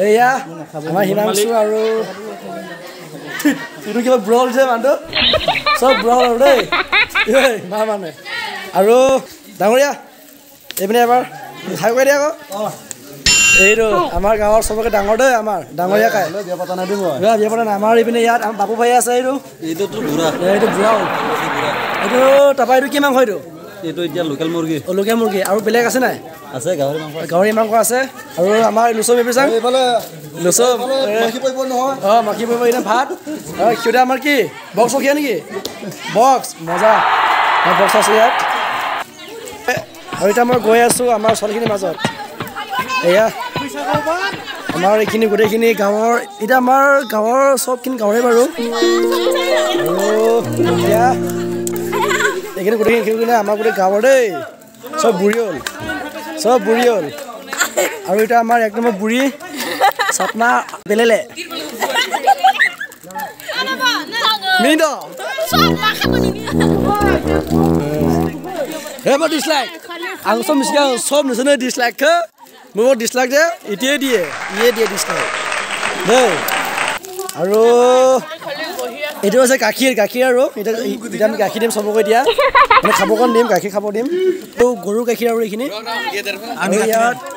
এয়া আমাৰ হিমাংশু আৰু এইটো কিবা ব্ৰল যে মানুহটো চব ব্ৰল আৰু দেই মা মানে আৰু ডাঙৰীয়া এইপিনে এবাৰ খাই কৰি দিয়া আকৌ এইটো আমাৰ গাঁৱৰ চবকে ডাঙৰ দেই আমাৰ ডাঙৰীয়া খাই বিয়া পতা নাই আমাৰ এইপিনে ইয়াত আমাৰ বাপু ভাই আছে এইটো বুঢ়া এইটো তাৰপৰা এইটো কি মাংস এইটো এতিয়া লোকেল মুৰ্গী আৰু বেলেগ আছে নাই আছে গাহৰি মাংস আছে আৰু আমাৰ লুচম এপিচাং লুচম মাখি পৰিব এনে ভাত আৰু সিহঁতে আমাৰ কি বক্স ৰখীয়া নেকি বক্স মজা বক্স আছে ইয়াত আৰু এতিয়া মই গৈ আছোঁ আমাৰ ছোৱালীখিনিৰ মাজত এয়া আমাৰ এইখিনি গোটেইখিনি গাঁৱৰ এতিয়া আমাৰ গাঁৱৰ চবখিনি গাঁৱৰে বাৰু আৰু এতিয়া এইখিনি গোটেইখিনি আমাৰ গোটেই গাঁৱৰ দেই চব বুঢ়ী হ'ল আৰু এতিয়া আমাৰ এক নম্বৰ বুঢ়ী স্বপ্না বেলেলে ডিছলাইক আং চব মিচিকা চব নুচনে ডিছলাইক মোৰ ডিছলাইক যে এতিয়াই দিয়ে ডিছলাইক দেই আৰু এইটো আছে গাখীৰ আৰু এতিয়া আমি গাখীৰ দিম চবকৈ এতিয়া মানে খাব কাৰণে দিম গাখীৰ খাব দিম গৰুৰ গাখীৰ আৰু এইখিনি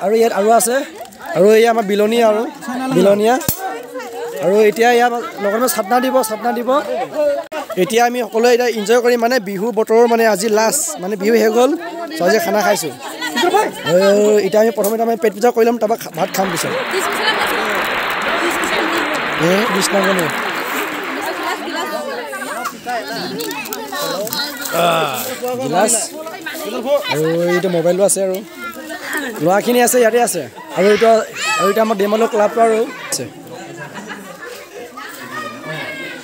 আৰু ইয়াত আৰু আছে আৰু এয়া আমাৰ বিলনীয়া আৰু এতিয়া ইয়াত লগত চাটনা দিব এতিয়া আমি সকলোৱে এতিয়া এনজয় কৰিম মানে বিহু বতৰৰ মানে আজি লাষ্ট মানে বিহু শেষ হ'ল আজি খানা খাইছোঁ এতিয়া আমি প্ৰথমতে আমি পেট পূজা কৰি ল'ম তাৰপৰা ভাত খাম পিছত গিলাচ আৰু এইটো মোবাইলটো আছে আৰু ল'ৰাখিনি আছে ইয়াতে আছে আৰু এতিয়া আমাৰ ডেমলৰ ক্লাবটো আৰু আছে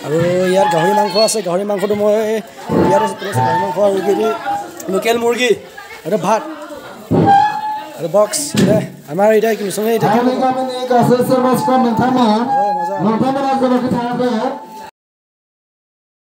আৰু ইয়াত গাহৰি মাংস আছে গাহৰি মাংসটো মই ইয়াত আছে গাহৰি মাংস আৰু লোকেল মুৰ্গী আৰু ভাত আৰু বক্স আমাৰ এতিয়া কি